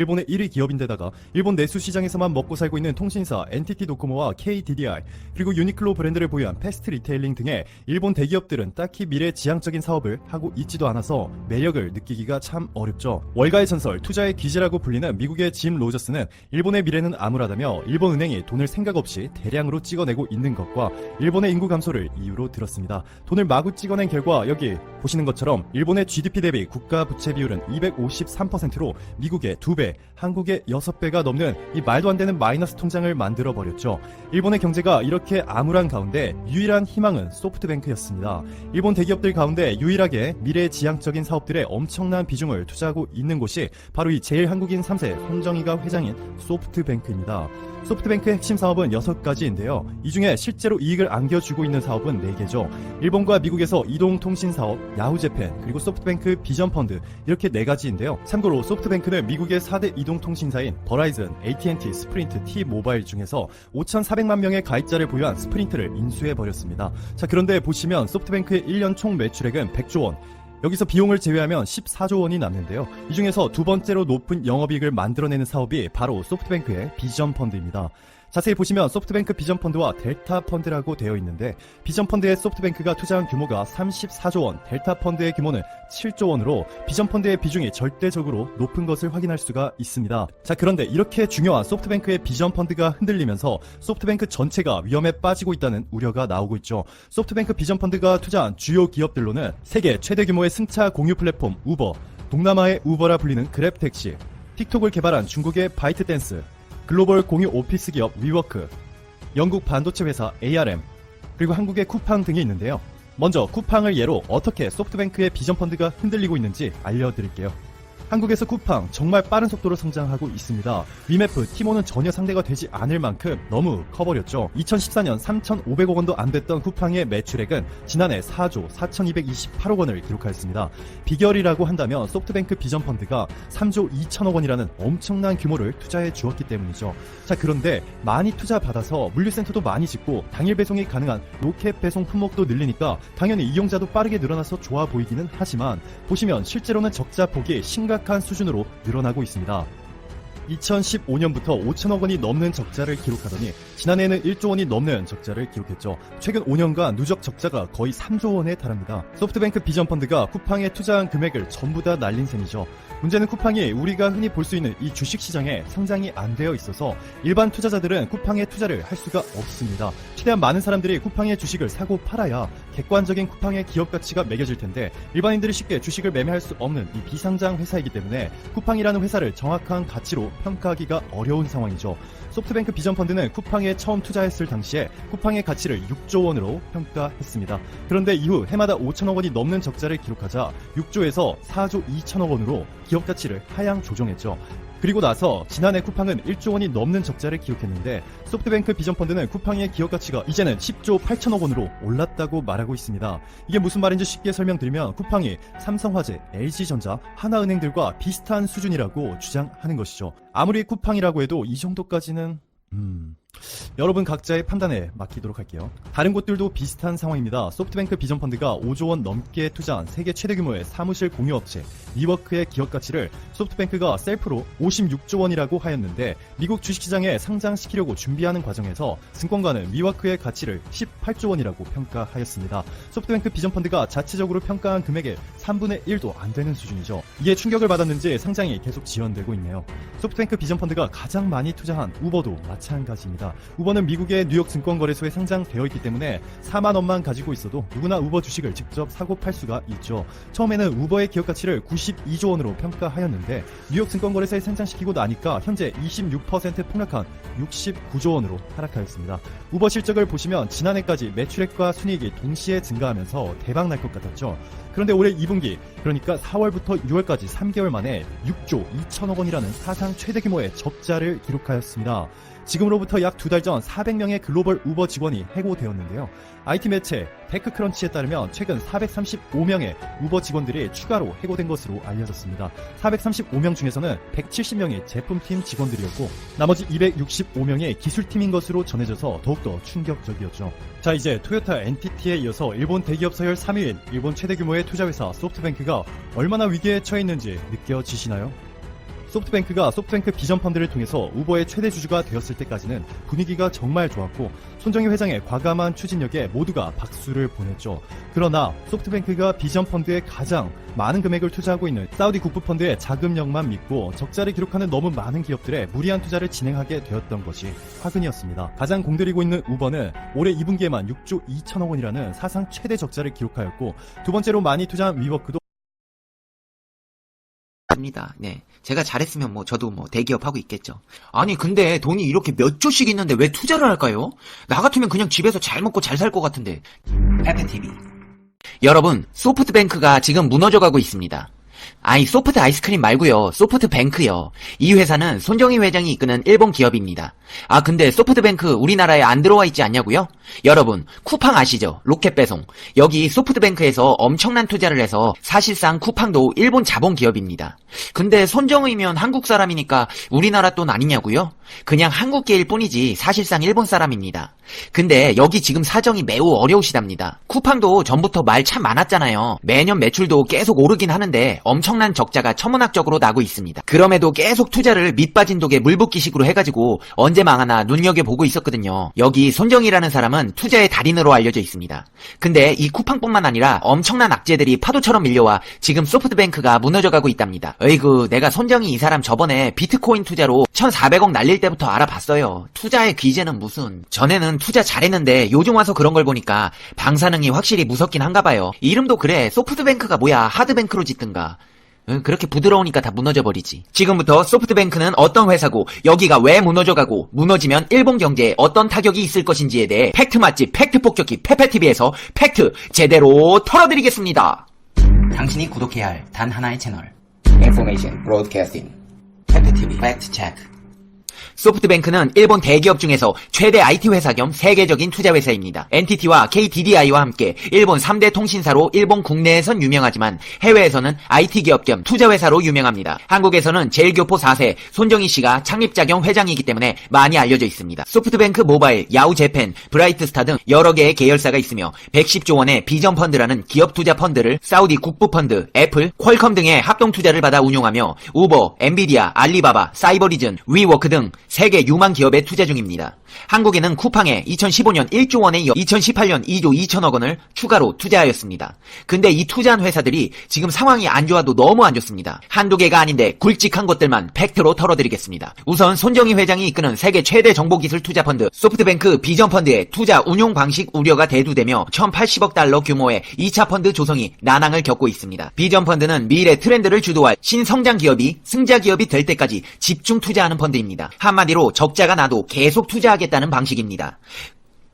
일본의 1위 기업인데다가 일본 내수 시장에서만 먹고 살고 있는 통신사 NTT 도코모와 KDDI 그리고 유니클로 브랜드를 보유한 패스트 리테일링 등의 일본 대기업들은 딱히 미래지향적인 사업을 하고 있지도 않아서 매력을 느끼기가 참 어렵죠. 월가의 전설, 투자의 귀재라고 불리는 미국의 짐 로저스는 일본의 미래는 암울하다며 일본 은행이 돈을 생각 없이 대량으로 찍어내고 있는 것과 일본의 인구 감소를 이유로 들었습니다. 돈을 마구 찍어낸 결과 여기 보시는 것처럼 일본의 GDP 대비 국가 부채 비율은 253%로 미국의 2배, 한국의 6배가 넘는 이 말도 안 되는 마이너스 통장을 만들어 버렸죠. 일본의 경제가 이렇게 암울한 가운데 유일한 희망은 소프트뱅크였습니다. 일본 대기업들 가운데 유일하게 미래지향적인 사업들에 엄청난 비중을 투자하고 있는 곳이 바로 이 제일 한국인 3세 손정희가 회장인 소프트뱅크입니다. 소프트뱅크의 핵심 사업은 6가지인데요. 이 중에 실제로 이익을 안겨주고 있는 사업은 4개죠. 일본과 미국에서 이동통신 사업, 야후재팬, 그리고 소프트뱅크 비전펀드 이렇게 4가지인데요. 참고로 소프트뱅크는 미국의 4대 이동통신사인 버라이즌, AT&T, 스프린트, T-모바일 중에서 5,400만 명의 가입자를 보유한 스프린트를 인수해버렸습니다. 자, 그런데 보시면 소프트뱅크의 1년 총 매출액은 100조 원, 여기서 비용을 제외하면 14조 원이 남는데요. 이 중에서 두 번째로 높은 영업이익을 만들어내는 사업이 바로 소프트뱅크의 비전펀드입니다. 자세히 보시면 소프트뱅크 비전펀드와 델타펀드라고 되어 있는데 비전펀드에 소프트뱅크가 투자한 규모가 34조 원, 델타펀드의 규모는 7조 원으로 비전펀드의 비중이 절대적으로 높은 것을 확인할 수가 있습니다. 자, 그런데 이렇게 중요한 소프트뱅크의 비전펀드가 흔들리면서 소프트뱅크 전체가 위험에 빠지고 있다는 우려가 나오고 있죠. 소프트뱅크 비전펀드가 투자한 주요 기업들로는 세계 최대 규모의 승차 공유 플랫폼 우버, 동남아의 우버라 불리는 그랩택시, 틱톡을 개발한 중국의 바이트댄스, 글로벌 공유 오피스 기업 위워크, 영국 반도체 회사 ARM, 그리고 한국의 쿠팡 등이 있는데요. 먼저 쿠팡을 예로 어떻게 소프트뱅크의 비전펀드가 흔들리고 있는지 알려드릴게요. 한국에서 쿠팡 정말 빠른 속도로 성장하고 있습니다. 위메프, 티모는 전혀 상대가 되지 않을 만큼 너무 커버렸죠. 2014년 3,500억 원도 안 됐던 쿠팡의 매출액은 지난해 4조 4,228억 원을 기록하였습니다. 비결이라고 한다면 소프트뱅크 비전펀드가 3조 2천억 원이라는 엄청난 규모를 투자해 주었기 때문이죠. 자, 그런데 많이 투자받아서 물류센터도 많이 짓고 당일 배송이 가능한 로켓 배송 품목도 늘리니까 당연히 이용자도 빠르게 늘어나서 좋아 보이기는 하지만 보시면 실제로는 적자 폭이 심각한 수준으로 늘어나고 있습니다. 2015년부터 5천억 원이 넘는 적자를 기록하더니 지난해에는 1조 원이 넘는 적자를 기록했죠. 최근 5년간 누적 적자가 거의 3조 원에 달합니다. 소프트뱅크 비전펀드가 쿠팡에 투자한 금액을 전부 다 날린 셈이죠. 문제는 쿠팡이 우리가 흔히 볼 수 있는 이 주식시장에 상장이 안 되어 있어서 일반 투자자들은 쿠팡에 투자를 할 수가 없습니다. 최대한 많은 사람들이 쿠팡의 주식을 사고 팔아야 객관적인 쿠팡의 기업 가치가 매겨질 텐데 일반인들이 쉽게 주식을 매매할 수 없는 이 비상장 회사이기 때문에 쿠팡이라는 회사를 정확한 가치로 평가하기가 어려운 상황이죠. 소프트뱅크 비전펀드는 쿠팡에 처음 투자했을 당시에 쿠팡의 가치를 6조 원으로 평가했습니다. 그런데 이후 해마다 5천억 원이 넘는 적자를 기록하자 6조에서 4조 2천억 원으로 기업 가치를 하향 조정했죠. 그리고 나서 지난해 쿠팡은 1조 원이 넘는 적자를 기록했는데 소프트뱅크 비전펀드는 쿠팡의 기업 가치가 이제는 10조 8천억 원으로 올랐다고 말하고 있습니다. 이게 무슨 말인지 쉽게 설명드리면 쿠팡이 삼성화재, LG전자, 하나은행들과 비슷한 수준이라고 주장하는 것이죠. 아무리 쿠팡이라고 해도 이 정도까지는 여러분 각자의 판단에 맡기도록 할게요. 다른 곳들도 비슷한 상황입니다. 소프트뱅크 비전펀드가 5조 원 넘게 투자한 세계 최대 규모의 사무실 공유업체 위워크의 기업 가치를 소프트뱅크가 셀프로 56조 원이라고 하였는데 미국 주식시장에 상장시키려고 준비하는 과정에서 증권가는 위워크의 가치를 18조 원이라고 평가하였습니다. 소프트뱅크 비전펀드가 자체적으로 평가한 금액의 3분의 1도 안 되는 수준이죠. 이에 충격을 받았는지 상장이 계속 지연되고 있네요. 소프트뱅크 비전펀드가 가장 많이 투자한 우버도 마찬가지입니다. 우버는 미국의 뉴욕 증권거래소에 상장되어 있기 때문에 4만 원만 가지고 있어도 누구나 우버 주식을 직접 사고 팔 수가 있죠. 처음에는 우버의 기업 가치를 92조 원으로 평가하였는데 뉴욕 증권거래소에 상장시키고 나니까 현재 26% 폭락한 69조 원으로 하락하였습니다. 우버 실적을 보시면 지난해까지 매출액과 순이익이 동시에 증가하면서 대박 날 것 같았죠. 그런데 올해 2분기, 그러니까 4월부터 6월까지 3개월 만에 6조 2천억 원이라는 사상 최대 규모의 적자를 기록하였습니다. 지금으로부터 약 2달 전 400명의 글로벌 우버 직원이 해고되었는데요. IT 매체 테크크런치에 따르면 최근 435명의 우버 직원들이 추가로 해고된 것으로 알려졌습니다. 435명 중에서는 170명이 제품팀 직원들이었고 나머지 265명이 기술팀인 것으로 전해져서 더욱더 충격적이었죠. 자, 이제 토요타 NTT에 이어서 일본 대기업 서열 3위인 일본 최대 규모의 투자회사 소프트뱅크가 얼마나 위기에 처해 있는지 느껴지시나요? 소프트뱅크가 소프트뱅크 비전 펀드를 통해서 우버의 최대 주주가 되었을 때까지는 분위기가 정말 좋았고 손정희 회장의 과감한 추진력에 모두가 박수를 보냈죠. 그러나 소프트뱅크가 비전 펀드에 가장 많은 금액을 투자하고 있는 사우디 국부펀드의 자금력만 믿고 적자를 기록하는 너무 많은 기업들의 무리한 투자를 진행하게 되었던 것이 화근이었습니다. 가장 공들이고 있는 우버는 올해 2분기에만 6조 2천억 원이라는 사상 최대 적자를 기록하였고 두 번째로 많이 투자한 위워크도 합니다. 네. 제가 잘했으면 저도 대기업 하고 있겠죠. 아니, 근데 돈이 이렇게 몇 조씩 있는데 왜 투자를 할까요? 나 같으면 그냥 집에서 잘 먹고 잘 살 것 같은데. 페페TV. 여러분, 소프트뱅크가 지금 무너져가고 있습니다. 아니, 소프트 아이스크림 말고요. 소프트뱅크요. 이 회사는 손정희 회장이 이끄는 일본 기업입니다. 아, 근데 소프트뱅크 우리나라에 안 들어와 있지 않냐고요? 여러분, 쿠팡 아시죠? 로켓 배송. 여기 소프트뱅크에서 엄청난 투자를 해서 사실상 쿠팡도 일본 자본 기업입니다. 근데 손정희면 한국 사람이니까 우리나라 돈 아니냐고요? 그냥 한국계일 뿐이지 사실상 일본 사람입니다. 근데 여기 지금 사정이 매우 어려우시답니다. 쿠팡도 전부터 말 참 많았잖아요. 매년 매출도 계속 오르긴 하는데 엄청난 적자가 천문학적으로 나고 있습니다. 그럼에도 계속 투자를 밑빠진 독에 물붓기식으로 해가지고 언제 망하나 눈여겨보고 있었거든요. 여기 손정희라는 사람은 투자의 달인으로 알려져 있습니다. 근데 이 쿠팡뿐만 아니라 엄청난 악재들이 파도처럼 밀려와 지금 소프트뱅크가 무너져가고 있답니다. 어이구, 내가 손정희 이 사람 저번에 비트코인 투자로 1,400억 날릴 때부터 알아봤어요. 투자의 귀재는 무슨. 전에는 투자 잘했는데 요즘 와서 그런 걸 보니까 방사능이 확실히 무섭긴 한가 봐요. 이름도 그래. 소프트뱅크가 뭐야. 하드뱅크로 짓든가. 그렇게 부드러우니까 다 무너져버리지. 지금부터 소프트뱅크는 어떤 회사고 여기가 왜 무너져가고 무너지면 일본 경제에 어떤 타격이 있을 것인지에 대해 팩트 맛집 팩트 폭격기 페페TV에서 팩트 제대로 털어드리겠습니다. 당신이 구독해야 할 단 하나의 채널 Information Broadcasting 페페TV 팩트 체크. 소프트뱅크는 일본 대기업 중에서 최대 IT 회사 겸 세계적인 투자 회사입니다. NTT와 KDDI와 함께 일본 3대 통신사로 일본 국내에선 유명하지만 해외에서는 IT 기업 겸 투자 회사로 유명합니다. 한국에서는 제일교포 4세 손정희 씨가 창립자 겸 회장이기 때문에 많이 알려져 있습니다. 소프트뱅크 모바일, 야후재팬, 브라이트스타 등 여러 개의 계열사가 있으며 110조 원의 비전 펀드라는 기업 투자 펀드를 사우디 국부펀드, 애플, 퀄컴 등의 합동 투자를 받아 운용하며 우버, 엔비디아, 알리바바, 사이버리즌, 위워크 등 세계 유망 기업에 투자 중입니다. 한국에는 쿠팡에 2015년 1조 원에 이어 2018년 2조 2천억 원을 추가로 투자하였습니다. 근데 이 투자한 회사들이 지금 상황이 안 좋아도 너무 안 좋습니다. 한두 개가 아닌데 굵직한 것들만 팩트로 털어드리겠습니다. 우선 손정희 회장이 이끄는 세계 최대 정보기술 투자 펀드 소프트뱅크 비전 펀드의 투자 운용 방식 우려가 대두되며 1,080억 달러 규모의 2차 펀드 조성이 난항을 겪고 있습니다. 비전 펀드는 미래 트렌드를 주도할 신성장 기업이 승자 기업이 될 때까지 집중 투자하는 펀드입니다. 한마디로 적자가 나도 계속 투자하겠다는 방식입니다.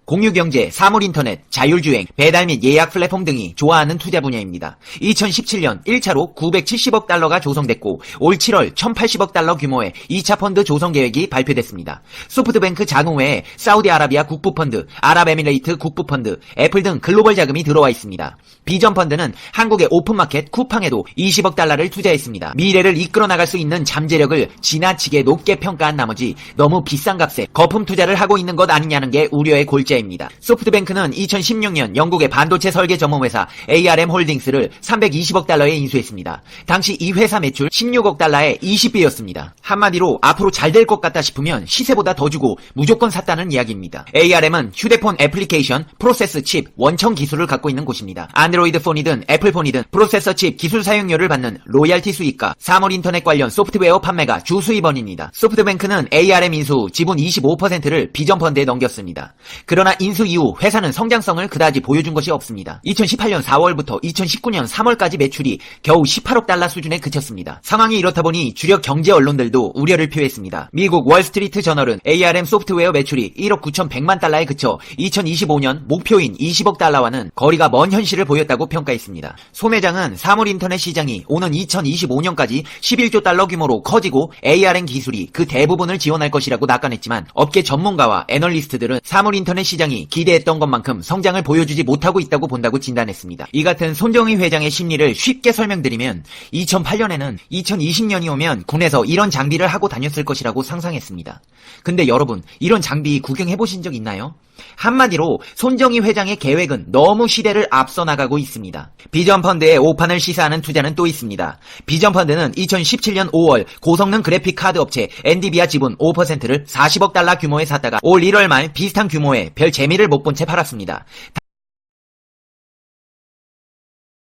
공유경제, 사물인터넷, 자율주행, 배달 및 예약 플랫폼 등이 좋아하는 투자 분야입니다. 2017년 1차로 970억 달러가 조성됐고 올 7월 1080억 달러 규모의 2차 펀드 조성 계획이 발표됐습니다. 소프트뱅크 자금 외에 사우디아라비아 국부펀드, 아랍에미레이트 국부펀드, 애플 등 글로벌 자금이 들어와 있습니다. 비전 펀드는 한국의 오픈마켓 쿠팡에도 20억 달러를 투자했습니다. 미래를 이끌어 나갈 수 있는 잠재력을 지나치게 높게 평가한 나머지 너무 비싼 값에 거품 투자를 하고 있는 것 아니냐는 게 우려의 골자입니다. 소프트뱅크는 2016년 영국의 반도체 설계 전문회사 ARM 홀딩스를 320억 달러에 인수했습니다. 당시 이 회사 매출 16억 달러의 20배였습니다. 한마디로 앞으로 잘 될 것 같다 싶으면 시세보다 더 주고 무조건 샀다는 이야기입니다. ARM은 휴대폰 애플리케이션, 프로세스 칩, 원천 기술을 갖고 있는 곳입니다. 안드로이드 폰이든 애플 폰이든 프로세서 칩 기술 사용료를 받는 로얄티 수익과 사물인터넷 관련 소프트웨어 판매가 주 수입원입니다. 소프트뱅크는 ARM 인수 후 지분 25%를 비전 펀드에 넘겼습니다. 그러나 인수 이후 회사는 성장성을 그다지 보여준 것이 없습니다. 2018년 4월부터 2019년 3월까지 매출이 겨우 18억 달러 수준에 그쳤습니다. 상황이 이렇다 보니 주력 경제 언론들도 우려를 표했습니다. 미국 월스트리트 저널은 ARM 소프트웨어 매출이 1억 9,100만 달러에 그쳐 2025년 목표인 20억 달러와는 거리가 먼 현실을 보였다고 평가했습니다. 소 회장은 사물인터넷 시장이 오는 2025년까지 11조 달러 규모로 커지고 ARM 기술이 그 대부분을 지원할 것이라고 낙관했지만 업계 전문가와 애널리스트들은 사물인터넷 시장이 기대했던 것만큼 성장을 보여주지 못하고 있다고 본다고 진단했습니다. 이 같은 손정희 회장의 심리를 쉽게 설명드리면 2008년에는 2020년이 오면 군에서 이런 장비를 하고 다녔을 것이라고 상상했습니다. 근데 여러분, 이런 장비 구경해보신 적 있나요? 한마디로 손정희 회장의 계획은 너무 시대를 앞서 나가고 있습니다. 비전펀드의 오판을 시사하는 투자는 또 있습니다. 비전펀드는 2017년 5월 고성능 그래픽 카드 업체 엔디비아 지분 5%를 40억 달러 규모에 샀다가 올 1월 말 비슷한 규모에 별 재미를 못 본 채 팔았습니다.